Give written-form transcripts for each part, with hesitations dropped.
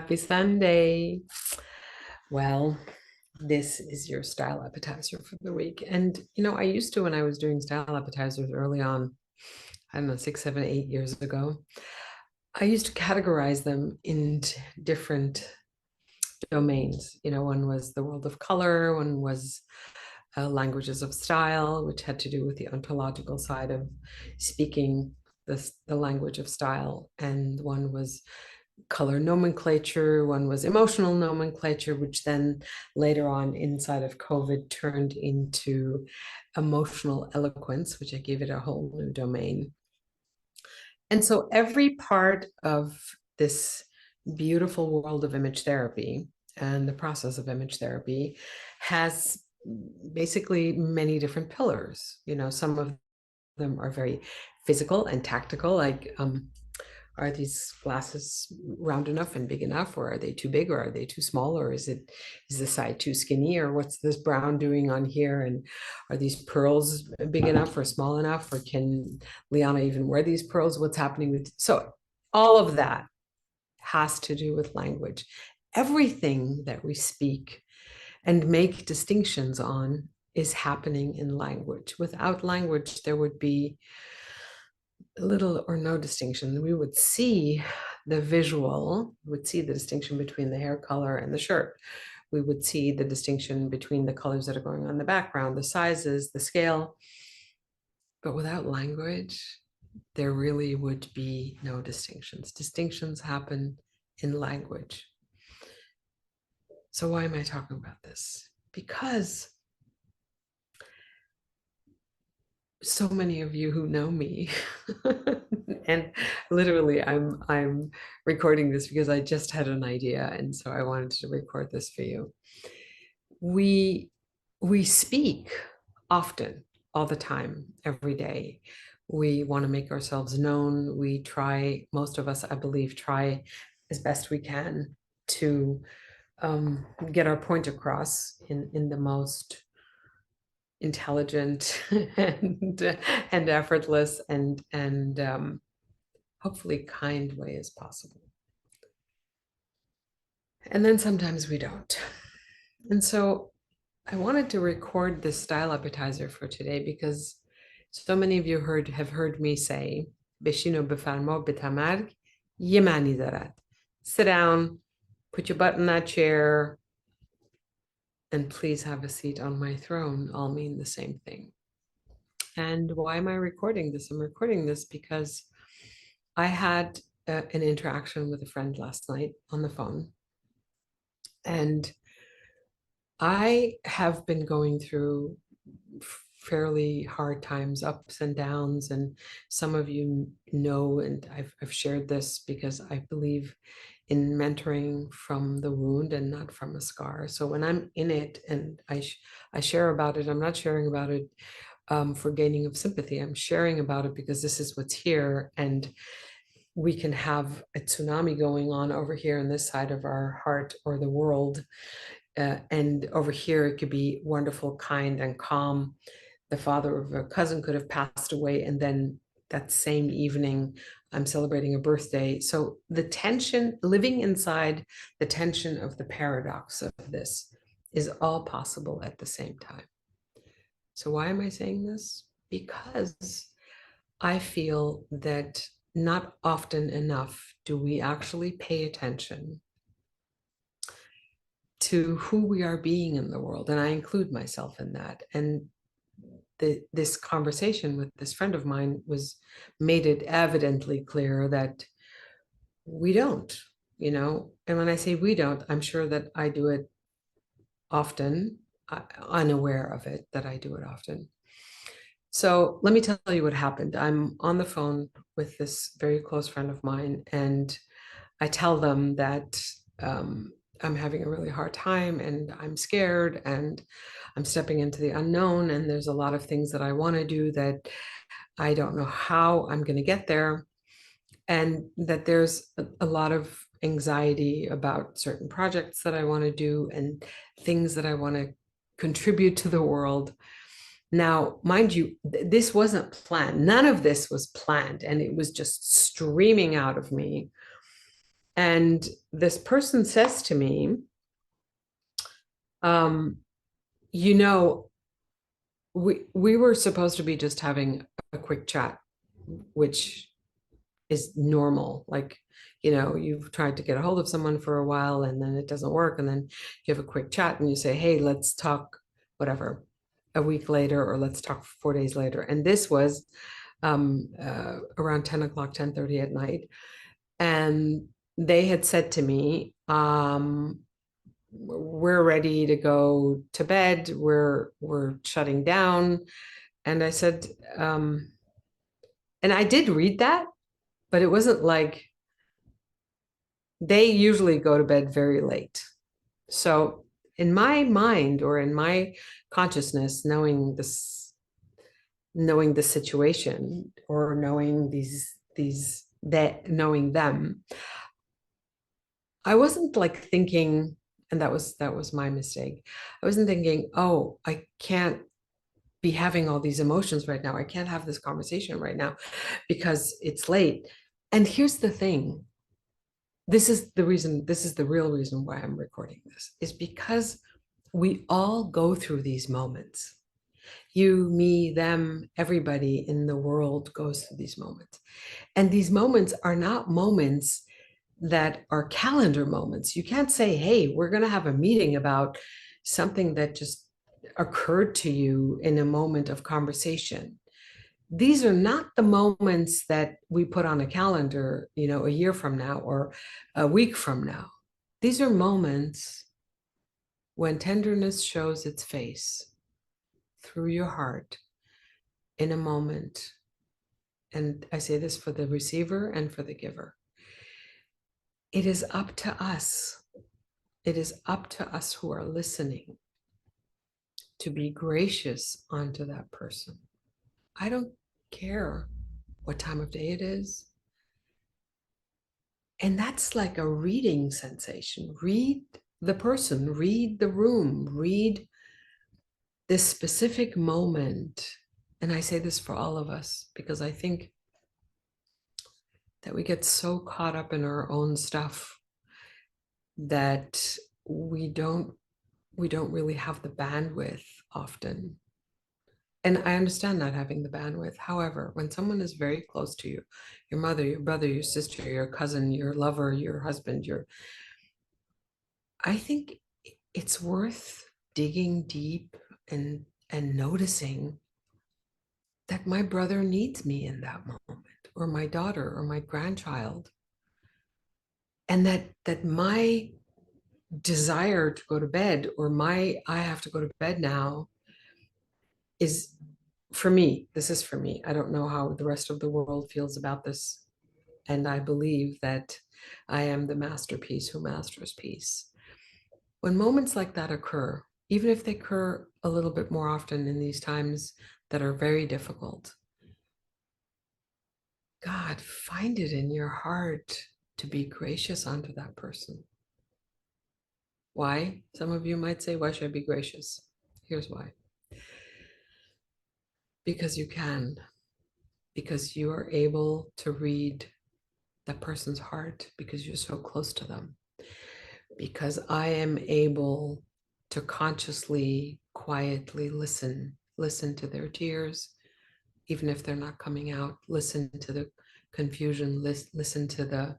Happy Sunday. Well, this is your style appetizer for the week. And, I used to, when I was doing style appetizers early on, I don't know, 6, 7, 8 years ago, I used to categorize them into different domains. One was the world of color, one was languages of style, which had to do with the ontological side of speaking the language of style. And one was color nomenclature, one was emotional nomenclature, which then later on inside of COVID turned into emotional eloquence, which I gave it a whole new domain. And so every part of this beautiful world of image therapy and the process of image therapy has basically many different pillars. Some of them are very physical and tactical, like are these glasses round enough and big enough, or are they too big, or are they too small, or is the side too skinny, or what's this brown doing on here, and are these pearls big enough or small enough, or can Liana even wear these pearls? What's happening with so all of that has to do with language. Everything that we speak and make distinctions on is happening in language. Without language, there would be little or no distinction. We would see the visual, would see the distinction between the hair color and the shirt. We would see the distinction between the colors that are going on in the background, the sizes, the scale. But without language, there really would be no distinctions. Distinctions happen in language. So why am I talking about this? Because so many of you who know me and literally I'm recording this because I just had an idea, and so I wanted to record this for you. We speak often, all the time, every day. We want to make ourselves known. We try, most of us, I believe, try as best we can to get our point across in the most intelligent and effortless and hopefully kind way as possible. And then sometimes we don't. And so I wanted to record this style appetizer for today because so many of you have heard me say, "Beshino befarmo betamarg yemani darat." Sit down, put your butt in that chair, and please have a seat on my throne all mean the same thing. And why am I recording this? I'm recording this because I had an interaction with a friend last night on the phone. And I have been going through fairly hard times, ups and downs. And some of you know, and I've shared this because I believe in mentoring from the wound and not from a scar. So when I'm in it and I share about it, I'm not sharing about it for gaining of sympathy. I'm sharing about it because this is what's here, and we can have a tsunami going on over here on this side of our heart or the world, and over here it could be wonderful, kind, and calm. The father of a cousin could have passed away, and then that same evening I'm celebrating a birthday. So the tension, living inside the tension of the paradox of this, is all possible at the same time. So why am I saying this? Because I feel that not often enough do we actually pay attention to who we are being in the world. And I include myself in that. And this conversation with this friend of mine made it evidently clear that we don't, and when I say we don't, I'm sure that I do it often, unaware of it, that I do it often. So let me tell you what happened. I'm on the phone with this very close friend of mine, and I tell them that I'm having a really hard time and I'm scared and I'm stepping into the unknown, and there's a lot of things that I want to do that I don't know how I'm going to get there, and that there's a lot of anxiety about certain projects that I want to do and things that I want to contribute to the world. Now, mind you, this wasn't planned. None of this was planned, and it was just streaming out of me. And this person says to me, um, you know, we were supposed to be just having a quick chat, which is normal. Like, you've tried to get a hold of someone for a while and then it doesn't work. And then you have a quick chat and you say, hey, let's talk, whatever, a week later, or let's talk 4 days later. And this was around 10 o'clock, 10:30 at night. And they had said to me, we're ready to go to bed. We're shutting down. And I said, and I did read that, but it wasn't like, they usually go to bed very late. So in my mind, or in my consciousness, knowing the situation, or knowing knowing them, I wasn't like thinking, and that was my mistake. I wasn't thinking, oh, I can't be having all these emotions right now. I can't have this conversation right now because it's late. And here's the thing. This is the real reason why I'm recording this, is because we all go through these moments. You, me, them, everybody in the world goes through these moments. And these moments are not moments that are calendar moments. You can't say, hey, we're going to have a meeting about something that just occurred to you in a moment of conversation. These are not the moments that we put on a calendar, a year from now or a week from now. These are moments when tenderness shows its face through your heart in a moment. And I say this for the receiver and for the giver. It is up to us. It is up to us who are listening to be gracious onto that person. I don't care what time of day it is. And that's like a reading sensation. Read the person, read the room, read this specific moment. And I say this for all of us because I think that we get so caught up in our own stuff that we don't really have the bandwidth often. And I understand not having the bandwidth. However, when someone is very close to you, your mother, your brother, your sister, your cousin, your lover, your husband, I think it's worth digging deep and noticing that my brother needs me in that moment, or my daughter, or my grandchild, and that my desire to go to bed, or my I have to go to bed now, is for me. This is for me. I don't know how the rest of the world feels about this, and I believe that I am the masterpiece who masters peace. When moments like that occur, even if they occur a little bit more often in these times that are very difficult, God, find it in your heart to be gracious unto that person. Why? Some of you might say, why should I be gracious? Here's why. Because you can. Because you are able to read that person's heart because you're so close to them. Because I am able to consciously, quietly listen to their tears, even if they're not coming out, listen to the confusion, listen to the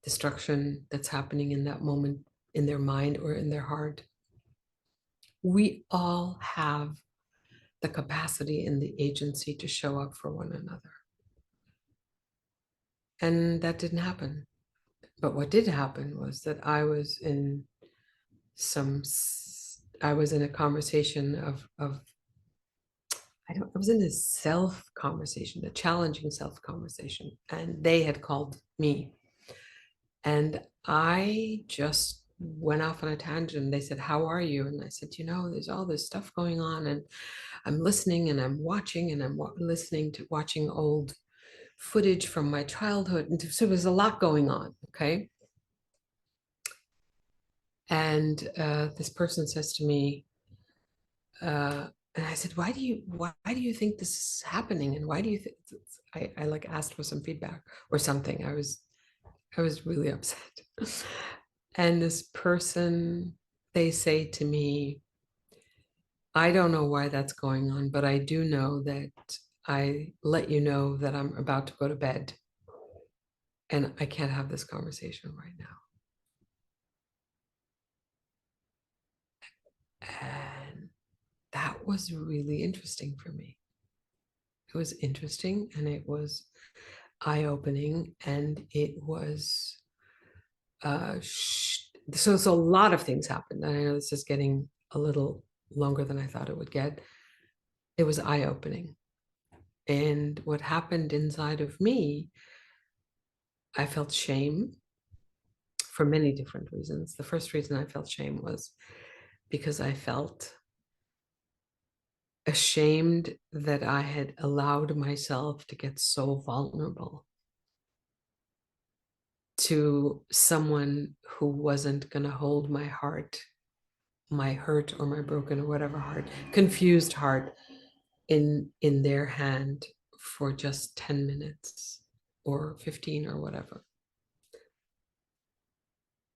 destruction that's happening in that moment in their mind or in their heart. We all have the capacity and the agency to show up for one another. And that didn't happen. But what did happen was that I was in a conversation of I was in this self conversation, a challenging self conversation, and they had called me. And I just went off on a tangent. They said, how are you? And I said, there's all this stuff going on, and I'm listening and I'm watching and I'm watching old footage from my childhood. And so there's a lot going on. Okay. And this person says to me, and I said, why do you think this is happening? And why do you think I like asked for some feedback or something? I was really upset. And this person, they say to me, I don't know why that's going on, but I do know that I let you know that I'm about to go to bed and I can't have this conversation right now. And that was really interesting for me. It was interesting and it was eye-opening, and it was so a lot of things happened. And I know this is getting a little longer than I thought it would get. It was eye-opening. And what happened inside of me, I felt shame for many different reasons. The first reason I felt shame was because I felt ashamed that I had allowed myself to get so vulnerable to someone who wasn't going to hold my heart, my hurt or my broken or whatever heart, confused heart in their hand for just 10 minutes or 15 or whatever.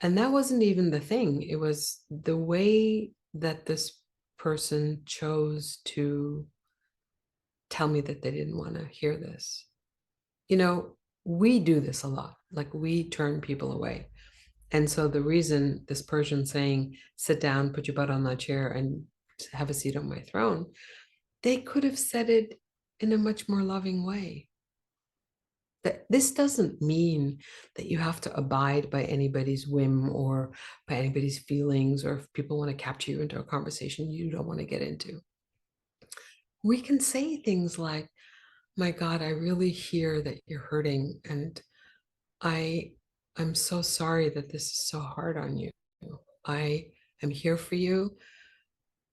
And that wasn't even the thing. It was the way that this person chose to tell me that they didn't want to hear this. You know, we do this a lot. Like, we turn people away. And so the reason this person saying, sit down, put your butt on that chair and have a seat on my throne, they could have said it in a much more loving way. That this doesn't mean that you have to abide by anybody's whim or by anybody's feelings, or if people want to capture you into a conversation you don't want to get into. We can say things like, my God, I really hear that you're hurting, and I I'm so sorry that this is so hard on you. I am here for you,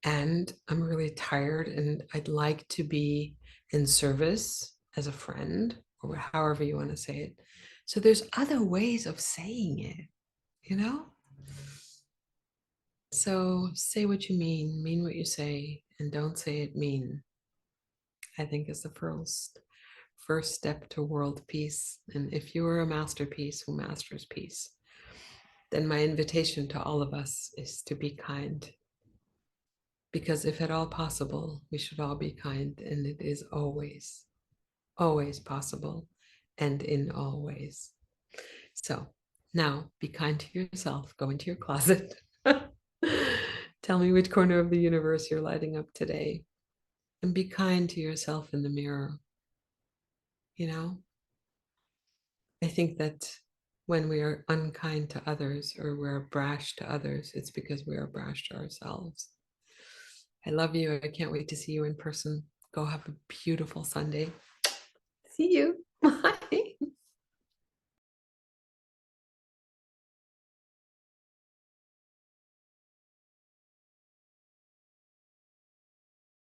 and I'm really tired, and I'd like to be in service as a friend, or however you want to say it. So there's other ways of saying it, you know? So say what you mean what you say, and don't say it mean, I think is the first step to world peace. And if you are a masterpiece who masters peace, then my invitation to all of us is to be kind. Because if at all possible, we should all be kind, and it is always, always possible, and in all ways. So now be kind to yourself. Go into your closet. Tell me which corner of the universe you're lighting up today. And be kind to yourself in the mirror. You know, I think that when we are unkind to others or we're brash to others, it's because we are brash to ourselves. I love you. I can't wait to see you in person. Go have a beautiful Sunday. See you.